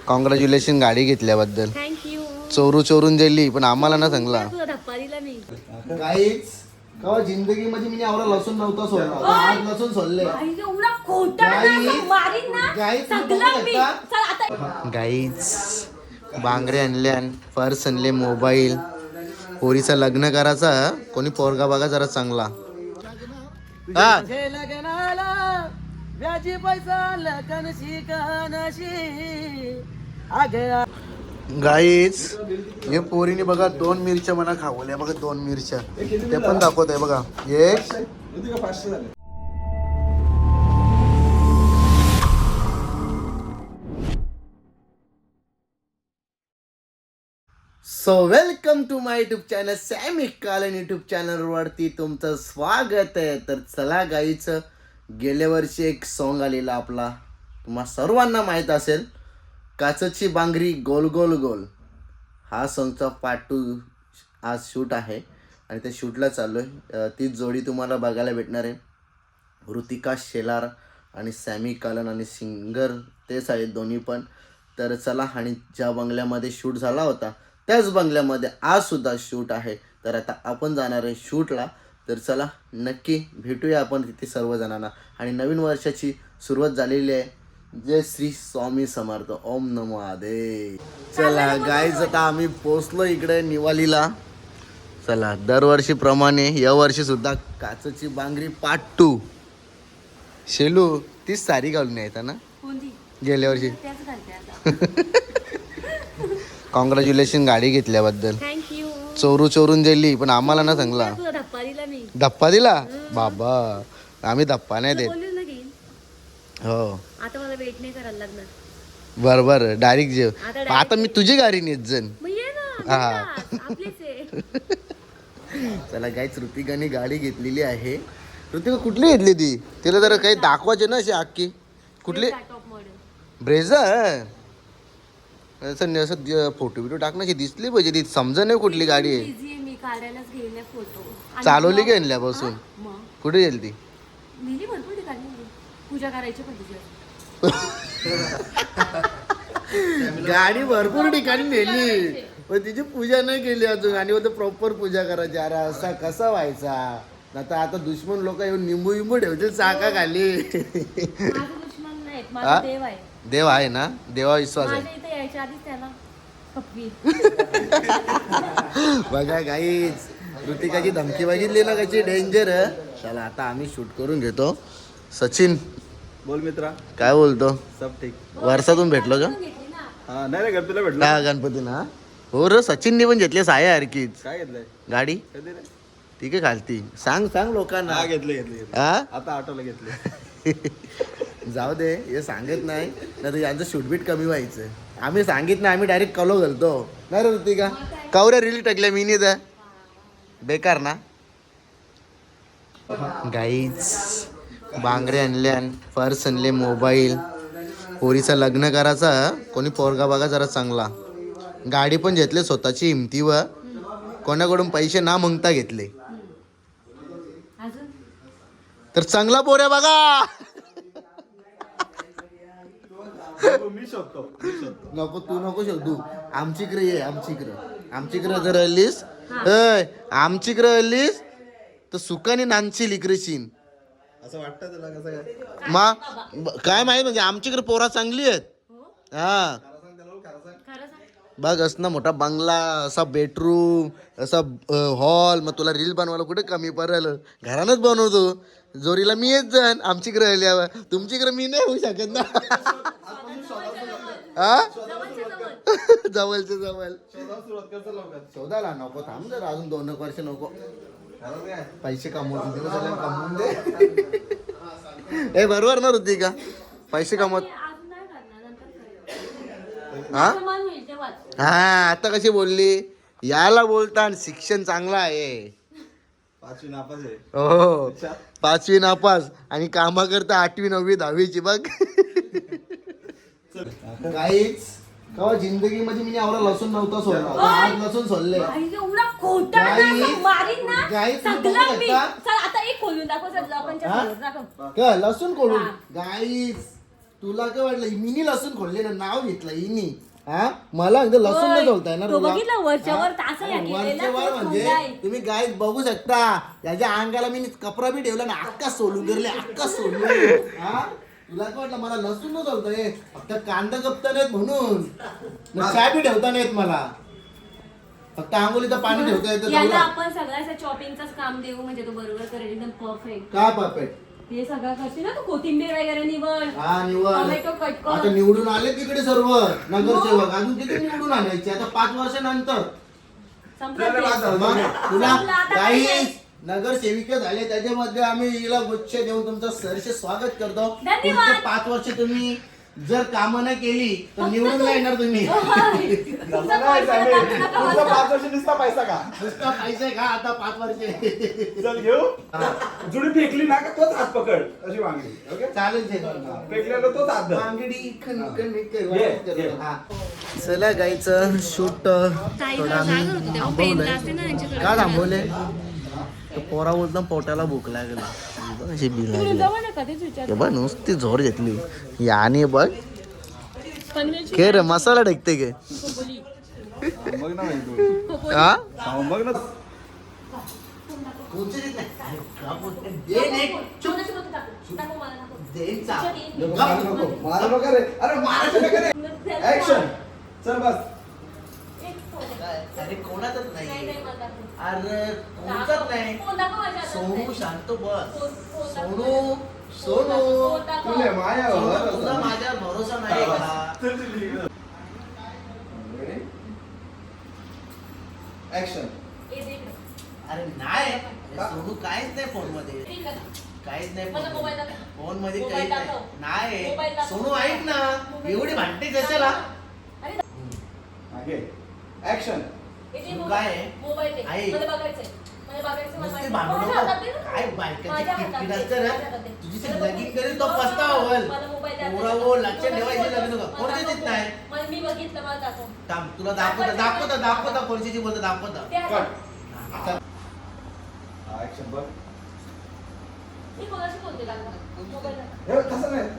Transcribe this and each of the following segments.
Congratulation गाडी घेतल्याबद्दल. Thank you. चोरून दिली पण आम्हाला ना सांगला. तुला धप्पा दिला मी. काहीच कवा जिंदगी मध्ये मी आवरा लसूण नव्हता सोडला. आज लसूण सोडले. एवढा खोटा मारीन ना सगळं मी. चल आता गाईच बांगडे आणले, पर्स आणले, मोबाईल. पोरीचं लग्न करायचा. कोणी पोरगा बघा जरा चांगला. हा व्याजी पैसा लखनशी कहानशी आगे. गाईच हे पोरीने बघा 2 मिरच्या मना खावल्या बघा. 2 मिरच्या ते पण दाखवत आहे बघा. एक so welcome to my YouTube channel Sami Kalan YouTube channel वरती तुमचं स्वागत आहे. तर चला गाईच गेल्या वर्षी एक सॉन्ग आलेला आपला, तुम्हा सर्वांना माहीत असेल, काचची बांगरी गोल गोल गोल. हा सॉन्गचा पार्ट 2 आज शूट आहे आणि त्या शूटला चाललो आहे. तीच जोडी तुम्हाला बघायला भेटणार आहे. ऋतिका शेलार आणि सॅमी कालन आणि सिंगर तेच आहेत दोन्ही पण. तर चला, आणि ज्या बंगल्यामध्ये शूट झाला होता त्याच बंगल्यामध्ये आज सुद्धा शूट आहे. तर आता आपण जाणार आहे शूटला. तर चला नक्की भेटूया आपण तिथे सर्वजणांना. आणि नवीन वर्षाची सुरुवात झालेली आहे. जय श्री स्वामी समर्थ, ओम नमो आदे. चला गाईज आता आम्ही पोचलो इकडे निवालीला. चला दरवर्षीप्रमाणे या वर्षी सुद्धा काचची बांगरी पार्ट 2. शेलू तीच साडी घालून यायचा ना गेल्या वर्षी. कॉंग्रॅच्युलेशन गाडी घेतल्याबद्दल. थँक्यू. चोरून दिली पण आम्हाला ना सांगला. तुला धप्पा दिला मी. धप्पा दिला बाबा. आम्ही धप्पा नाही देत. बोलली ना की हो आता मला वेट नाही करायला लागणार. बरोबर डायरेक्ट जेव. आता मी तुझी गाडी नेत जण. मग ये ना हा. आपलेच आहे. चला गाईच ऋतिकाने गाडी घेतलेली आहे. ऋतिका कुठली घेतली ती? तिला जरा काही दाखवायचे ना अशी अख्खी. कुठली? Top model Brezza. असं फोटो बिटो टाकणं की दिसली पाहिजे. ती समजा नाही कुठली गाडी आहे. इझी मी काढायलाच घेईन फोटो. चालवली की आणल्यापासून. मग कुठे गेली ती? नेली भरपूर ठिकाणी. पूजा करायची पण तुझी. गाडी भरपूर ठिकाणी नेली पण तिची पूजा नाही केली अजून. आणि होतं प्रॉपर पूजा करायची. अरे असा कसा व्हायचा. आता दुश्मन लोक येऊन निंबू विंबू ठेवतील चाका खाली. माझा दुश्मन नाही, माझा देव आहे. देव आहे ना. देवा विश्वास आहे. माझ्या इथे यायच्या आधीच त्याला कपवी. बघा गाईच ऋतिकाची धमकी बघितली ना कशी डेंजर. चला आता आम्ही शूट करून घेतो. सचिन बोल मित्रा. काय बोलतो? सब ठीक. वर्षातून भेटलो का? हा नाही रे, गणपतीला भेटलो. हा गणपती ना. हो र सचिनने पण घेतली साया हरकीच काय घेतलंय गाडी. कधी रे? ठीक आहे खालती. सांग लोकांना. हा घेतले. हा आता आठवलं घेतले. जाऊ दे हे सांगत नाही तर यांचं शूटबीट कमी व्हायचं. आम्ही सांगित नाही, आम्ही डायरेक्ट कलो घालतो नाही रे ऋतिका. कवऱ्या रील टाकल्या मी नाही बेकार ना. गाईच बांगडे आणले, पर्स आणले, मोबाईल. पोरीचं लग्न करायचा. कोणी पोरगा बघा जरा चांगला. गाडी पण घेतले स्वतःची हिमतीवर. कोणाकडून पैसे ना मागता घेतले. तर चांगला पोऱ्या बघा. मी शोधतो. नको तू नको शोधू. आमचीकडे ये. आमचीकडे जर आलीस आमचीकडे आलीस तर सुखाने नांदशील इकडेशीन. असं वाटतं तुला कसं काय? मा काय माहित म्हणजे आमच्याकडे पोरा चांगली आहेत. हा बघ असं ना मोठा बंगला, असा बेडरूम, असा हॉल. मग तुला रील बनवायला कुठे कमी पडेल. घरानच बनवतो. जोरीला मी येत जाण. आमच्याकडे राहिल्यावर तुमच्याकडे मी नाही होऊ शकत ना. हा जवळच्या जवळ शोधायला नको. थांब जर अजून 2 वर्ष नको. पैसे कमवतो कमवून दे. ए बरोबर ना ऋतिका. पैसे कमवत. हा आता कशी बोलली. याला बोलता आणि शिक्षण चांगलं आहे. 5वी नापास आहे. हो 5वी नापास आणि कामा करता 8वी 9वी 10वीची बघ. काहीच कवा जिंदगी मध्ये मी आवरा लसूण नव्हता सोडला. आज लसूण सोडले. एवढा खोटा मारीन ना सगळं मी. चल आता एक खोलून दाखव लोकांच्या समोर दाखव. लसूण खोलून गाईस तुला काय वाटलं मिनी लसूण खोलले ना नाव घेतलं इनी हा मला लसूण नाही बोलताय ना तो बघितलं वरच्यावर तास या केलेला वरच्यावर म्हणजे तुम्ही गाय बघू शकता याच्या अंगाला मी कपडा बी ठेवला ना अक्का सोलून गेले अक्का सोलून हा तुला काय वाटलं मला लसूण न चालतंय फक्त कांदा कपता नाहीत म्हणून चाय बी ठेवता नाहीत मला फक्त आंघोलीचं पाणी ठेवता येतं याला तेवढं. आपण सगळ्या चॉपिंगच काम देऊ म्हणजे तो बरोबर करेल एकदम परफेक्ट. काय परफेक्ट हे सगळं करते ना तू कोथिंबीर वगैरे निवड हा निवड टोमॅटो कट आता कर. निवडून आले तिकडे सर्व नगरसेवक अजून किती निवडून आणायचे आता 5 वर्षानंतर संपलं ते. मग तुला संपलं, आता काही काय? नगरसेविका झाले त्याच्यामध्ये आम्ही हिला गुच्छ देऊन तुमचं सहर्ष स्वागत करतो धन्यवाद. पुढचे 5 वर्ष तुम्ही जर कामं नाही केली तर निवडून नाही येणार तुम्ही तुमचा पैसा टाकू नका पुढचा बसा. 5 वर्ष नुसता पैसा का नुसता पैसे का आता 5 वर्ष चल घेऊ जुडी फेकली ना का तोच हात पकड अशी वांगडी ओके चालेल ते. फेकलेला तोच हात धर. वांगडी खणखण घे, करतो. घे. हा. चला गाईचं शूट थोडं आम्ही थांबवलंय का थांबवले तर पोरा बोलतो पोटाला भूक लागली अशी बी लागली जवळ नका तेच विचार. हे बघ नुसती झोर घेतली याने बघ के रे मसाला ढकते के बघ ना तू हा बघ ना कोणाची बोलते टाकू? टाकू मला टाकू. नको मारा नका रे अरे मारायचं नका रे ऍक्शन चल बस एक फोन. अरे कोणाचंच नाही, नाही नाही, मला टाकू. अरे कोणाचंच नाही फोन दाखव माझ्या हातात. सोनू शांत बस फोन- फोन दाखव. सोनू सोनू फोन दाखव. तुले मायावर तुझा माझ्यावर भरोसा नाही का ऍक्शन ए, दे इकडे. अरे नाही सोनू काहीच नाही फोन मध्ये ठीक आहे. काहीच नाही मला मोबाईल दाखव. फोन मध्ये मोबाईल काहीच दाखव. नाही मोबाईल दाखव. सोनू ऐक ना मोबाईल एवढी दाखव. भांडते कशाला अरे, मागे ऍक्शन ए, दे तू मोबाईल. काय आहे? मोबाईल दे. आई. मला बघायचंय. मला बघायचंय. मला नुसती माहिती. भांडू माझ्या नको हातात दे ना. काय बायकाची माझ्या हातात किटकिट दे. असतं माझ्या हातात दे. ना तुझी मला लगीन मोबाईल- करेल तो मला पस्तावल मला मोबाईल द्या. पोरा वो लक्ष ठेवायचे लग्न मला कोणते दाखव. देत नाही मला मी बघितलं मला दाखव. थांब, तुला दाखवता कोणची बोलतो दाखवता ते हातात. कट ऍक्शन बघ मी कोणाशी बोलते दाखव. मोबाईल दाखव. हे तसं नाही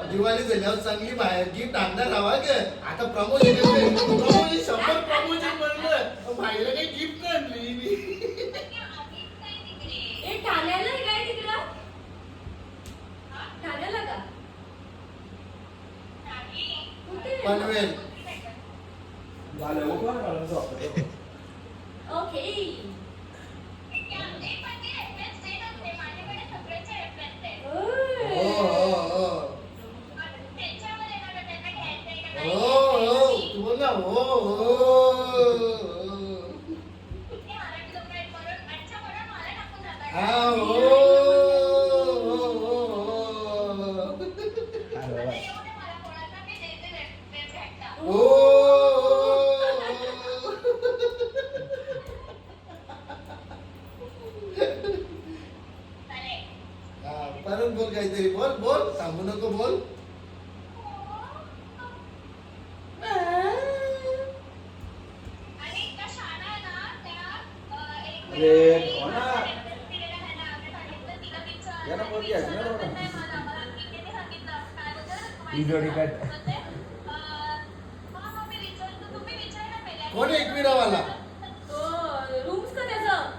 दिवाळी झाल्यावर चांगली बाहेर गिफ्ट आणणार हवा गे आता प्रमोशन प्रमोशन 100 प्रमोशन बनलं बाहेरला काही गिफ्ट नाही आणली ए, ठाण्याला आहे काय तिकडं? ठाण्याला का? कुठे? पनवेल झालं ओके. तू बोल ना परत बोल काहीतरी बोल थांबू नको बोल अरे हो ना याला बोल की ऐक ना व्हिडिओ डिकॅट कोण एकविरावाला तो रूम्स का त्याचं?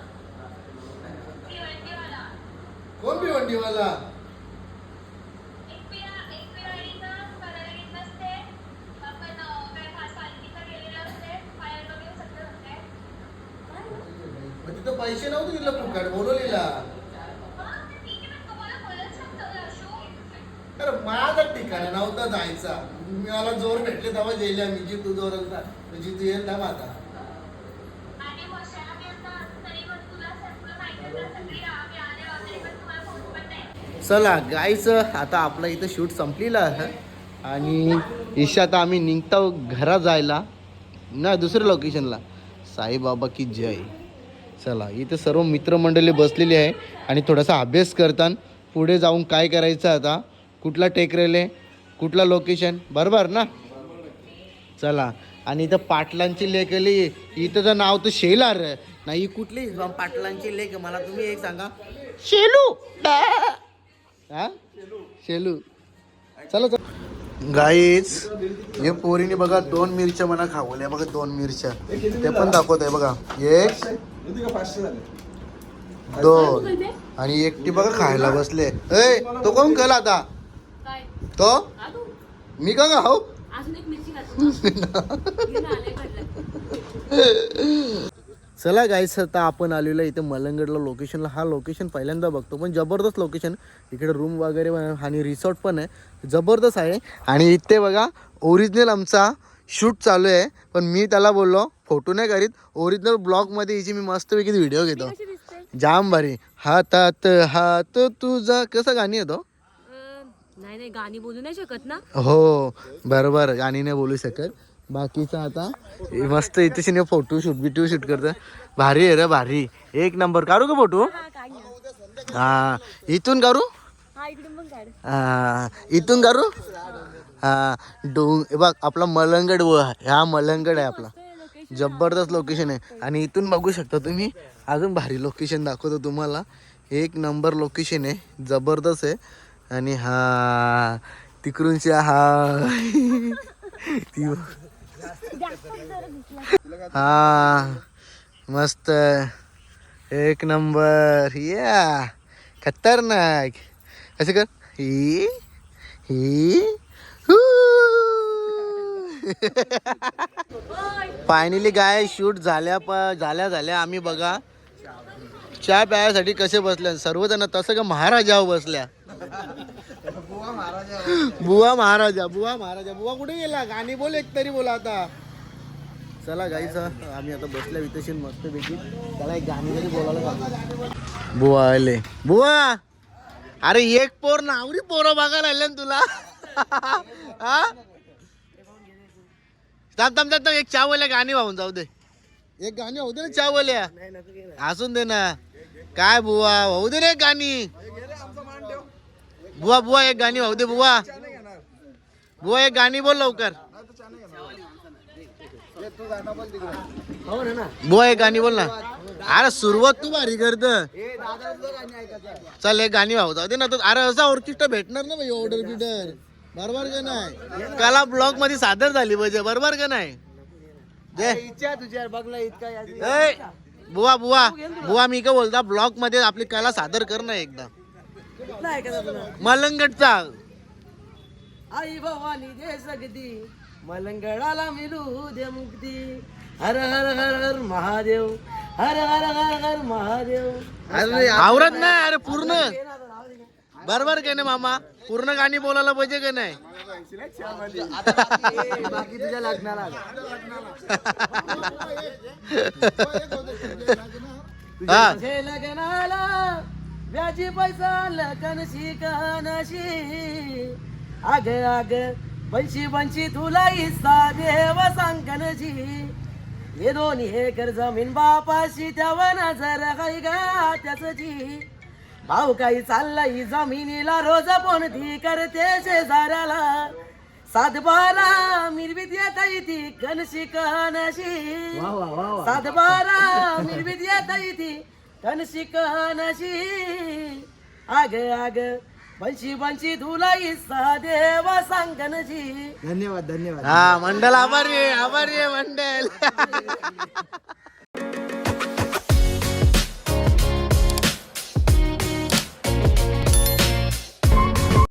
कोण भिवंडीवाला मग तिथं पैसे नव्हते दिलं फुकट बोलवलेला अरे माझं ठिकाण नव्हता जायचा मला जोर भेटले तेव्हा जेल्या मी जी तू जोर तुझी तू येईल ना आता चला गाईचं आता आपलं इथं शूट संपलेलं आहे आणि ईशात आम्ही निघतो घरा जायला ना दुसऱ्या लोकेशनला साईबाबा की जय. चला इथं सर्व मित्रमंडळी बसलेली आहे आणि थोडासा अभ्यास करतात पुढे जाऊन काय करायचं आता कुठला टेकरेले कुठला लोकेशन बरोबर ना. चला आणि इथं पाटलांची लेक आली इथं नाव तर शेलार नाही कुठली पाटलांची लेक मला तुम्ही एक सांगा शेलू हा शेलू चला गाईच हे पोरीने बघा 2 मिरच्या मला खावल्या बघा 2 मिरच्या ते पण दाखवत आहे बघा 1 2 आणि एकटी बघा खायला बसले ए तो कोण केला आता काय तो आलू मी का खाऊ अजून एक मिरची घातली चला गाईस आता आपण आलेलो इथे मलंगडला लोकेशनला हा लोकेशन पहिल्यांदा बघतो पण जबरदस्त लोकेशन इकडे रूम वगैरे आणि रिसॉर्ट पण आहे जबरदस्त आहे आणि इथे बघा ओरिजिनल आमचा शूट चालू आहे पण मी त्याला बोललो फोटो नाही करीत ओरिजिनल ब्लॉगमध्ये हिची मी मस्तपैकी व्हिडिओ घेतो जाम भारी हातात हात तुझा कसं गाणी येतो नाही गाणी बोलू नाही शकत ना हो बरोबर गाणी नाही बोलू शकत बाकीचं आता मस्त इथे फोटो शूट करतं भारी आहे रे भारी एक नंबर काढू का फोटो हा इथून काढू हा इथून काढू हा डोंग बघ आपला मलंगड हा मलंगड आहे आपला जबरदस्त लोकेशन आहे आणि इथून बघू शकता तुम्ही अजून भारी लोकेशन दाखवतो तुम्हाला एक नंबर लोकेशन आहे जबरदस्त आहे आणि हा तिकडूनच्या हा ती हा मस्त एक नंबर या खतरनाक असं कर ही फायनली गाय शूट झाल्या आम्ही बघा चहा प्यायसाठी कसे बसले सर्वजण तसं का महाराजावर बसल्या बुवा महाराजा बुवा कुठे गेला गाणी बोल एक तरी बोला आता चला गाईच आम्ही आता बसल्या वितशी मस्त पैकी त्याला एक गाणी तरी बोलायला बुवा आले बुवा अरे एक पोर नावरी पोरं बघायला आले ना तुला हा थांब एक चावल्या गाणी वाहून जाऊ दे एक गाणी होऊ दे ना चावल्या असून दे ना काय बुवा होऊ दे रे गाणी बुवा एक गाणी वाहू दे बुवा एक गाणी बोल लवकर बुवा एक गाणी बोल ना अरे सुरुवात तू भारी करत चल एक गाणी वाहू जाऊ दे ना अरे असा ऑर्केस्ट्रा भेटणार ना भाई ऑर्डर बिडर बरोबर का नाही कला ब्लॉग मध्ये सादर झाली पाहिजे बरोबर का नाही बुवा मी का बोलता ब्लॉग मध्ये आपली कला सादर कर ना एकदा मलंगडचा आई भवानी दे सकती मलंगडाला मिलू दे मुक्ती हर हर हर हर महादेव हर हर हर हर महादेव आवरत नाही अरे पूर्ण बरोबर का नाही मामा पूर्ण गाणी बोलायला पाहिजे का नाही बाकी तुझ्या लग्नाला लग्नाला व्याजी पैसा लकनशी कनशी आग आग पंची तुला इसा देव सांगनजी हे दोन्ही एकर जमीन बापाशी तेव्हा नजर काही गा त्याची भाऊ काही चाललाय जमिनीला रोज कोणती करते शेजाऱ्याला सातबारा मिरवीत येत ती कनशी कनशी सातबारा मिरवीत येत ती कनशी कनशी आग आग पंची तुला इसा देव सांगनजी धन्यवाद हा मंडल आभारी आहे मंडल